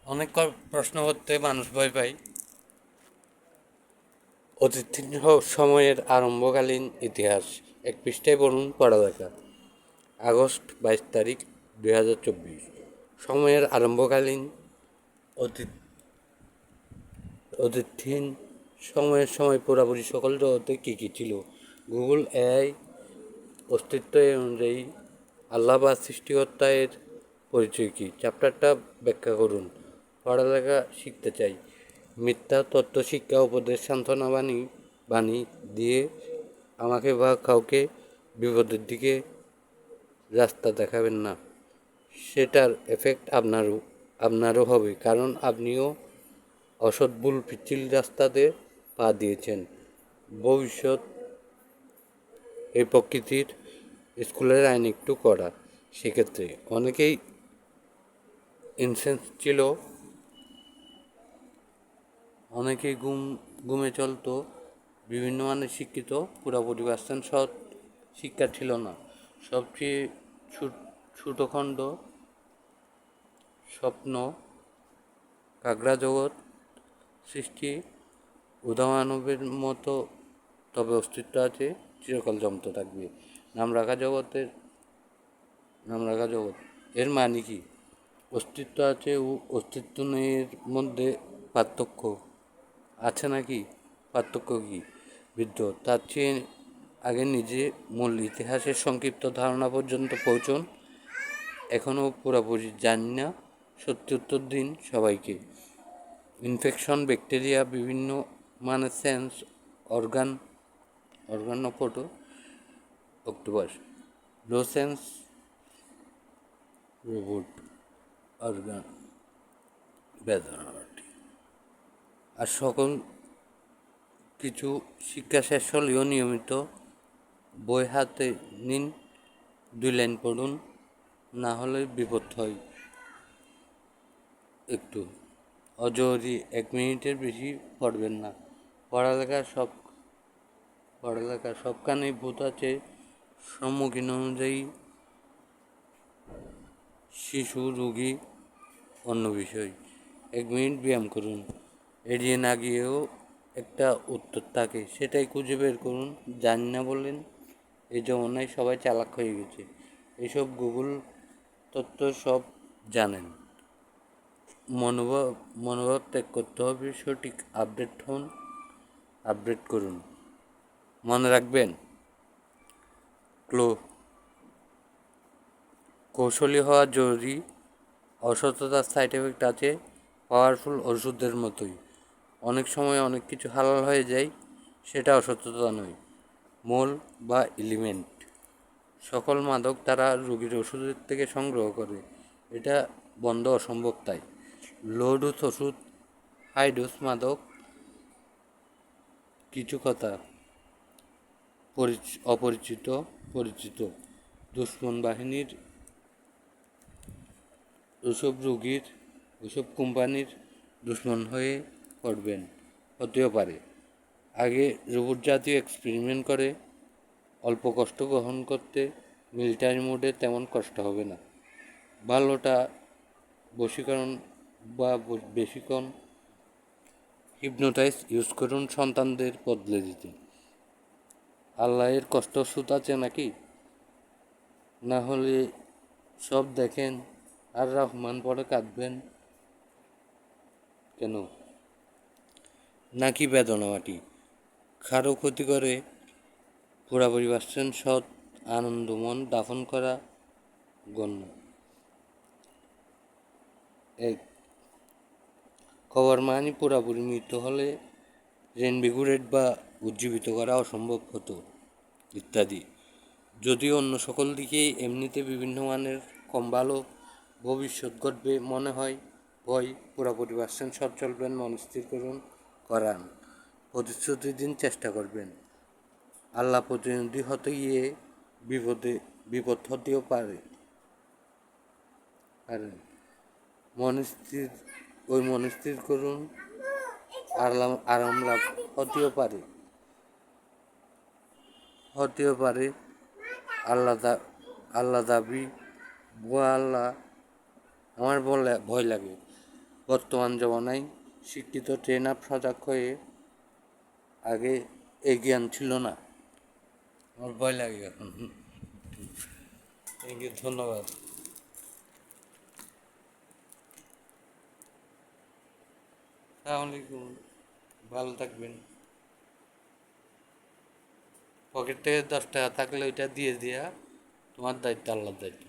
অনেক প্রশ্ন করতে মানুষ ভয় পায়। অতীত সময়ের আরম্ভকালীন ইতিহাস। এক পৃষ্ঠায় বলুন পড়ালেখা। আগস্ট 22 তারিখ 2024। সময়ের আরম্ভকালীন অতীত অতীতহীন সময় পুরাপুরি সকল জগতে কী কী ছিল? গুগল এআই অস্তিত্ব অনুযায়ী আল্লাহ বা সৃষ্টিকর্তা এর পরিচয় কী? চ্যাপ্টারটা ব্যাখ্যা করুন। পড়ালেখা শিখতে চাই। মিথ্যা তথ্য, শিক্ষা, উপদেশ, সান্ত্বনা বাণী দিয়ে আমাকে বা কাউকে বিপদের দিকে রাস্তা দেখাবেন না। সেটার এফেক্ট আপনারও হবে, কারণ আপনিও অসৎ ভুল পিচ্ছিল রাস্তাতে পা দিয়েছেন। ভবিষ্যৎ এই প্রকৃতির স্কুলের আইন একটু করা। সেক্ষেত্রে অনেকেই ইনসেন্স ছিল, অনেকেই ঘুমে চলতো। বিভিন্ন মানের শিক্ষিত, পুরোপুরি পার্সেন্ট সৎ শিক্ষা ছিল না। সবচেয়ে ছোটখণ্ড স্বপ্ন, কাগড়া জগৎ সৃষ্টি উদামানবের মতো, তবে অস্তিত্ব আছে, চিরকাল জমতে থাকবে। নাম রাখা জগৎ এর মানে কি? অস্তিত্ব আছে ও অস্তিত্ব নেই এর মধ্যে পার্থক্য আছে নাকি? পার্থক্য কি? বৃদ্ধ, তার চেয়ে আগে নিজে মূল ইতিহাসের সংক্ষিপ্ত ধারণা পর্যন্ত পৌঁছন। এখনও পুরোপুরি জানি না, সত্যি উত্তর দিন সবাইকে। ইনফেকশন, ব্যাকটেরিয়া, বিভিন্ন মানে সেন্স অর্গানোফোটো অক্টোপাস, লো সেন্স রোবট অর্গান বেদনাটি। আর সকল কিছু শিক্ষা শেষ হলেও নিয়মিত বই হাতে নিন, 2 লাইন পড়ুন, না হলে বিপদ হয়। একটু অজরি 1 মিনিটের বেশি পড়বেন না। পড়ালেখা সবখানেই ভূত আছে। সম্মুখীন অনুযায়ী শিশু, রোগী, অন্য বিষয়। 1 মিনিট ব্যায়াম করুন। এড়িয়ে না গিয়েও একটা উত্তর থাকে, সেটাই খুঁজে বের করুন। জানি না বললেন, এই জমানায় সবাই চালাক হয়ে গেছে। এইসব গুগল তথ্য সব জানেন। মনোভাব ত্যাগ করতে হবে। সঠিক আপডেট করুন। মনে রাখবেন, কৌশলী হওয়া জরুরি। অসততার সাইড এফেক্ট আছে, পাওয়ারফুল ওষুধের মতোই। অনেক সময় অনেক কিছু হালাল হয়ে যায়, সেটা অসততা নয়, মোল বা এলিমেন্ট। সকল মাদক তারা রোগীর ওষুধের থেকে সংগ্রহ করে, এটা বন্ধ অসম্ভব। তাই লো ডোজ ওষুধ, হাই ডোজ মাদক। কিছু কথা, অপরিচিত পরিচিত, দুশ্মন বাহিনীর, ওসব কোম্পানির দুশ্মন হয়ে পড়বেন, হতেও পারে। আগে রোবট জাতীয় এক্সপেরিমেন্ট করে অল্প কষ্ট গ্রহণ করতে। মিলিটারি মোডে তেমন কষ্ট হবে না। ভালোটা বশীকরণ বা বেশিক্ষণ হিপনোটাইজ ইউজ করুন সন্তানদের বদলে দিতে। আল্লাহের কষ্ট সুত আছে নাকি? না হলে সব দেখেন আর রহমান পরে কাঁদবেন কেন? নাকি বেদনা মাটি? কারো ক্ষতি করে পুরাপুরি পার্সেন্ট সৎ আনন্দমন দাফন করা গণ্য। এক, কবর মানি পুরাপুরি মৃত্যু হলে রেনভিগুরেট বা উজ্জীবিত করা অসম্ভব হতো, ইত্যাদি। যদিও অন্য সকল দিকেই এমনিতে বিভিন্ন মানের কম ভালো ভবিষ্যৎ ঘটবে মনে হয়, ভয়। পুরাপুরি পার্সেন্ট সৎ চলবেন, মন স্থির করুন, করান, প্রতিশ্রুতি দিন, চেষ্টা করবেন। আল্লাহ প্রতিনিধি হতে গিয়ে বিপদ হতেও পারে। মন স্থির করুন, আরাম লাভ হতেও পারে। আল্লাহ দাবি, ভুয়া আল্লাহ আমার ভয় লাগে। বর্তমান জমানায় শিক্ষিত ট্রেন আপ সজাগ হয়ে আগে এই জ্ঞান ছিল না। আমার ভয় লাগে এখন। থ্যাংক ইউ, ধন্যবাদ। আসসালামু আলাইকুম, ভালো থাকবেন। পকেট থেকে 10 টাকা থাকলে ওইটা দিয়ে দিয়া, তোমার দায়িত্ব, আল্লাহর দায়িত্ব।